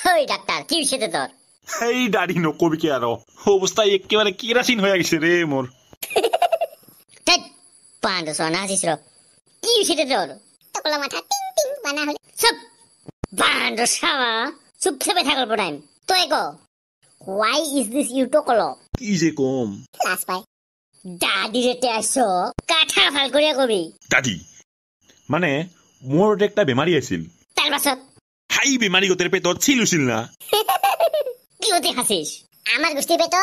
হই ডাক্তার কি হইছে তোর এই দাড়ি নকবি কি আর অবস্থা একেবারে কেরাসিন হয়ে গেছে রে মোর ধ্যাৎ পান্ডু সোনা হাসিস র কি হইছে তোর টকলা মাথা টিং টিং বানা হলে সব পান্ডু সাওয়া চুপচাপে থাকল পড়াইম তুই কো why is this you টকলো কি যে কম ক্লাস পাই দাদি রেতে আসো কাঠা ভাল করিয়া কবি দাদি মানে মোর একটা বেমারি আছিল তার পাছত হাই বেমারি গতের পেটত ছিল না কি হতে হাসিস আমার গোষ্ঠী পেটত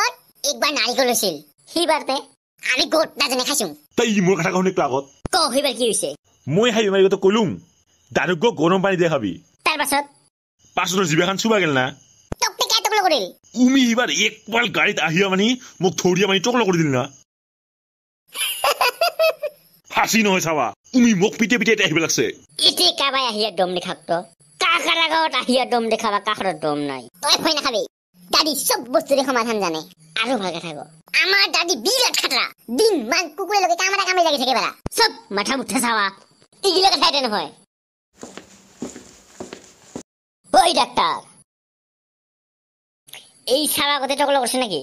একবার নারিকল ছিল হিবারতে আমি গোট না জানে খাইছুম তাই মোর কথা কহন একটু আগত ক হিবার কি হইছে মই হাই বেমারি গত কলুম দারুক গরম পানি দিয়ে খাবি তার পাছত জিবাখান চুবা গেল না টকতে কে টকলো করিল উমি এবার একবার গাড়িত আহিয়া মানি মোক থৌরিয়া মানি টকলো করে দিল না হাসি নহয় চাবা উমি মোক পিটে পিটে আহিব লাগছে ইতে কাবাই আহিয়া দম দেখাক্ত কাকার আগত আহিয়া দম দেখাবা কাখর দম নাই তই ভয় না খাবি দাদি সব বস্তুরে সমাধান জানে আরো ভালকে থাকো আমার দাদি বিরাট খাতরা দিন মান কুকুরের লগে কামড়া কামড়ি লাগি থাকে বেলা সব মাথা মুঠে চাওয়া ইগিলা কথা এটা নহয় ওই ডাক্তার এই সারা কথা টকলো করছে নাকি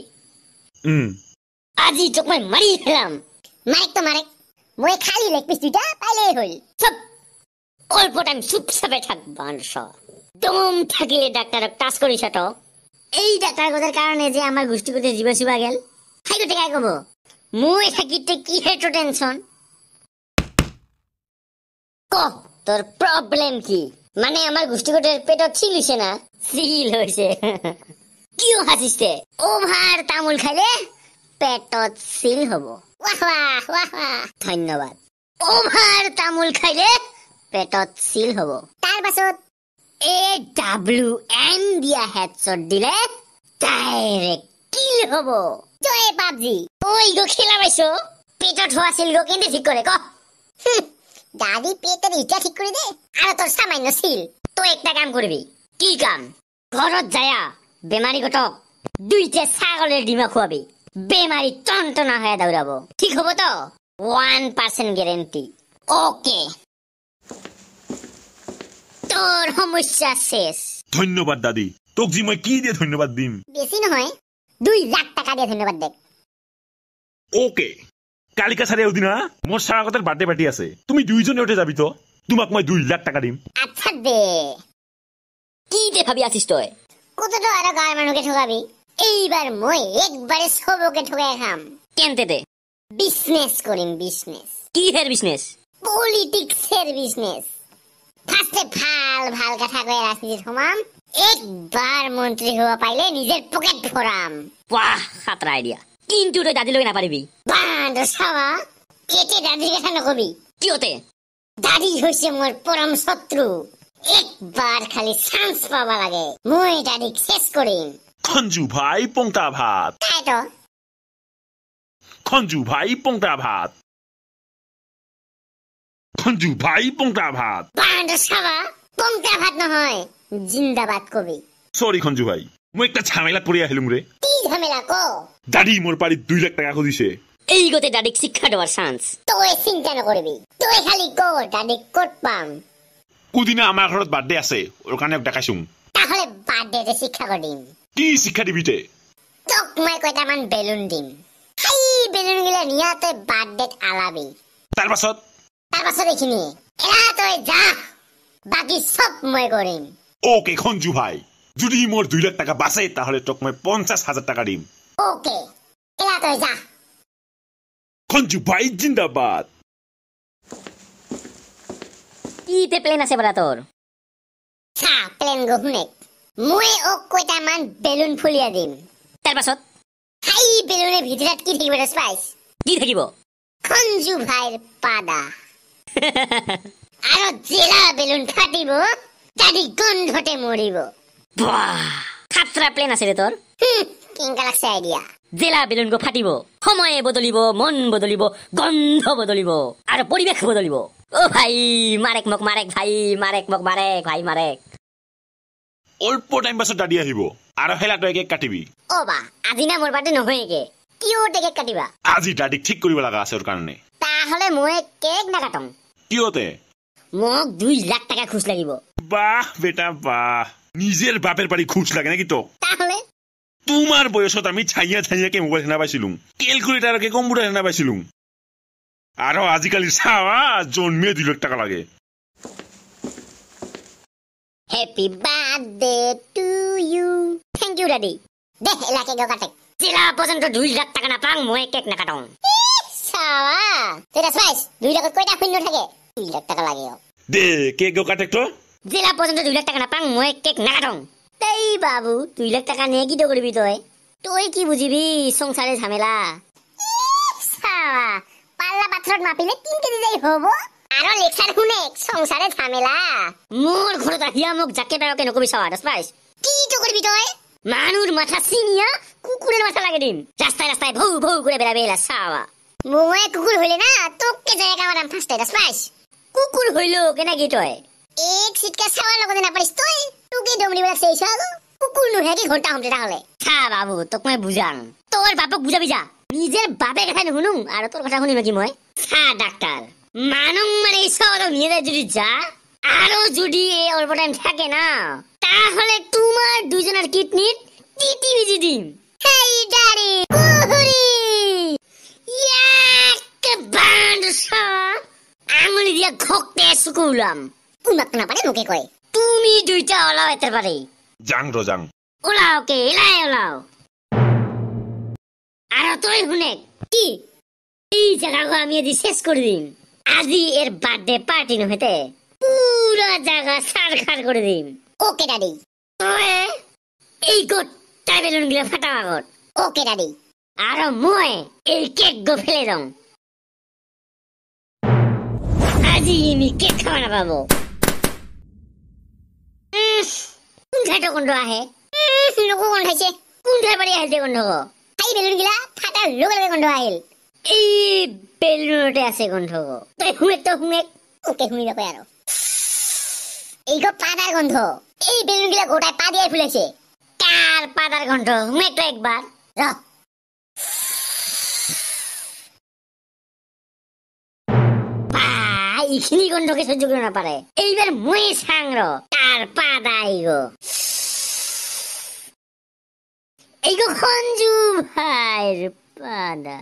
আজি তোকে মারি ফেলাম মাইক তো মারে মই খালি লেগ পিস দুইটা পাইলেই হইল সব অল্প টাইম চুপচাপে থাকবান দম থাকিলে ডাক্তারক টাচ করিস তো এই ডাক্তার কথার কারণে যে আমার গোষ্ঠীগত জীব চিবা গেল খাই গতে খাই কব মই থাকিতে কি হেটো টেনশন ক তোর প্রবলেম কি মানে আমার গোষ্ঠীগত পেটত ছিলিছে না সিল হইছে কিও হাসিসতে ওভার তামুল খাইলে পেটত সিল হব ওয়াহ ওয়াহ ওয়াহ ধন্যবাদ ওভার তামুল খাইলে পেটত সিল হব তার পাছত AWM দিয়া হেডশট দিলে ডাইরেক্ট কিল হব জয় পাবজি ওই গো খেলা পাইছো পেটত হওয়া সিল গো কেন ঠিক করে ক দাদি পেটের ইটা ঠিক করে দে আর তোর সামান্য সিল তো একটা কাম করবি কি কাম ঘরত যায়া বেমারি গটক দুইটা ছাগলের ডিমা খুয়াবি বেমারি টনটনা হয়ে দৌড়াবো ঠিক হবো তো 1% গ্যারান্টি ওকে তোর সমস্যা শেষ ধন্যবাদ দাদি তোক জি মই কি দিয়ে ধন্যবাদ দিম বেশি নহয় 2 লাখ টাকা দিয়ে ধন্যবাদ দেখ ওকে কালিকা সারে ওদিনা মোর সারাগতের বার্থডে পার্টি আছে তুমি দুইজনে উঠে যাবি তো তোমাক মই 2 লাখ টাকা দিম আচ্ছা দে কি দে ভাবি আছিস তুই কত তো আর গার মানুষকে ঠকাবি এইবার মই একবারে সবকে ঠকাই খাম কেনতে দে বিজনেস করিম বিজনেস কি হের বিজনেস পলিটিক্সের বিজনেস ফার্স্টে ভাল ভাল কথা কয়ে রাজনীতি সমাম একবার মন্ত্রী হওয়া পাইলে নিজের পকেট ভরাম বাহ খাতরা আইডিয়া কিন্তু তুই দাদি লই না পারিবি বান্ড সাওয়া এতে দাদির কথা নকবি কি হতে দাদি হইছে মোর পরম শত্রু একবার খালি চান্স পাবা লাগে মই দাদি শেষ করিম খঞ্জু ভাই পংটা ভাত তাই তো খঞ্জু ভাই পংটা ভাত খঞ্জু ভাই পংটা ভাত বান্ড সাওয়া পংটা ভাত নহয় জিন্দাবাদ কবি সরি খঞ্জু ভাই মই একটা ঝামেলা পড়ে আহিলুম রে কি ঝামেলা কো দাদি মোর পারি 2 লাখ টাকা খুদিছে এই গতে দাদিক শিক্ষা দেওয়ার চান্স তুই চিন্তা নকরিবি তুই খালি কো দাদিক কত পাম কুদিনা আমার ঘরত বার্থডে আছে ওর কারণে দেখাইছুম তাহলে বার্থডেতে শিক্ষা করিম কি শিক্ষা দিবিতে তোক মই কয়টামান বেলুন দিম হাই বেলুন গিলা নিয়াতে বার্থডেত আলাবি তার পাছত এইখিনি এলা তই যা বাকি সব মই করিম ওকে খঞ্জু ভাই যদি মোর 2 লাখ টাকা বাঁচে তাহলে তোক মই 50,000 টাকা দিম ওকে এলা তই যা খঞ্জু ভাই জিন্দাবাদ ইতে প্লেন আছে বলা তোর সা প্লেন গো হুনেক মই ও কয়টামান বেলুন ফুলিয়া দিম তার পাছত হাই বেলুনের ভিতৰত কি থাকিব ৰে স্পাইস কি থাকিব খঞ্জু ভাইৰ পাদা আৰু জেলা বেলুন ফাটিব দাদি গন্ধতে মৰিব বাহ খাতৰা প্লেন আছে রে তোর কেঙ্কা লাগছে আইডিয়া জেলা বেলুন গো ফাটিব সময় বদলিব মন বদলিব গন্ধ বদলিব আৰু পৰিবেশ বদলিব ও ভাই মাৰেক মক মাৰেক ভাই মাৰেক মক মাৰেক ভাই মাৰেক অল্প টাইম পাছত দাদি আহিব আৰু হেলা তই কেক কাটিবি ও বা আজি না মোৰ বাৰ্থডে নহয়কে কিও কেক কাটিবা আজি দাদিক ঠিক কৰিব লাগা আছে ওর কারণে তাহলে মই কেক না কাটম কিওতে মোক 2 লাখ টাকা খুশ লাগিব। বাহ বেটা বাহ, নিজের বাপের বাড়ি খুশ লাগে নাকি তো? তাহলে তোমার বয়সত আমি ছাইয়া ছাইয়াকে মোবাইল হেনা পাইছিলুম, ক্যালকুলেটারকে কম্পিউটার হেনা পাইছিলুম, আর আজিকালি চাওয়া জন্মে 2 লাখ টাকা লাগে। Happy birthday to you. Thank you daddy. দে এলাকে গো কাটে। জেলা পর্যন্ত 2 লাখ টাকা না পাং মই কেক না কাটং। সাওয়া তেরা সাইজ 2 লাখ কয়টা শূন্য থাকে? 2 লাখ টাকা লাগে। দে কেক গো কাটে তো। জেলা পর্যন্ত 2 লাখ টাকা না পাং মই কেক না কাটং। তাই বাবু 2 লাখ টাকা নিয়ে কি করবি তুই? তুই কি বুঝিবি সংসারে ঝামেলা? সাওয়া পাল্লা পাথর মাপিলে 3 কেজি যাই হবো। আরো লেকচার শুনে সংসারে ঝামেলা। মোর ঘরত আহিয়া মোক জাকে বাৰকে নকবি সাওয়া দসপাইস। কি তো করবি তুই? মানুর মাথা সিনিয়া কুকুরের মাথা লাগে দিম। রাস্তায় রাস্তায় ভৌ ভৌ করে বেড়াবে এলা সাওয়া। মই কুকুর হইলে না তোকে জায়গা কামারাম ফাস্টে দসপাইস। কুকুর হইলো কেনা কি তুই? এক সিটকা সাওয়ার লগতে না পারিস তুই? তোকে ডমরি বেলা সেই সাগো কুকুর নুহে কি ঘন্টা হমতে তাহলে। খা বাবু তোক মই বুঝাং। তোর বাপক বুঝাবি যা। নিজের বাপের কথা নুশুনুম আর তোর কথা শুনিম কি মই? খা ডাক্তার মানুষ মানে ঈশ্বর নিয়ে যদি যা আরো যদি এই অল্প টাইম থাকে না তাহলে তোমার দুজনের কিডনির টিটি ভিজি দিম। হেই ড্যাডি কুহুরি এক বান্ড আঙুলি দিয়া ঘকতে শুকুলাম। কুমাক না পারে মুখে কয় তুমি দুইটা ওলাও এতে পারে। জাং রজাং ওলাও কে এলাই ওলাও। আর তুই শুনে কি এই জায়গা আমি আজ শেষ করে দিন। আজি এর বার্থডে পার্টি নহতে পুরা জায়গা সারখার করে দিন। Okay daddy. এই গোটা বেলুন গুলো ফাটা আগত। Okay daddy. আর মই এই কেক গো ফেলে দং। আজি আমি কেক খাওয়া না পাবো। কোনঠাইতো গন্ধ আহে? নকো গন্ধাইছে। কোনঠাই বাড়ি আহিছে গন্ধ? এই বেলুন গিলা ফাটার লগে লগে গন্ধ আহিল। এই বেলুনতে আছে গন্ধ। তুই শুনে তো শুনে ওকে শুনি নকয় আর। এই গো পাতার গন্ধ। এই বেলুন গিলা গোটায় পা দিয়ে ফুলেছে। কার পাতার গন্ধ? শুনে তো একবার র। এইখিনি গন্ধকে সহ্য করে না পারে। এইবার মই সাংর কার পাতা আইগো। এইগো খঞ্জু ভাইয়ের পাদা।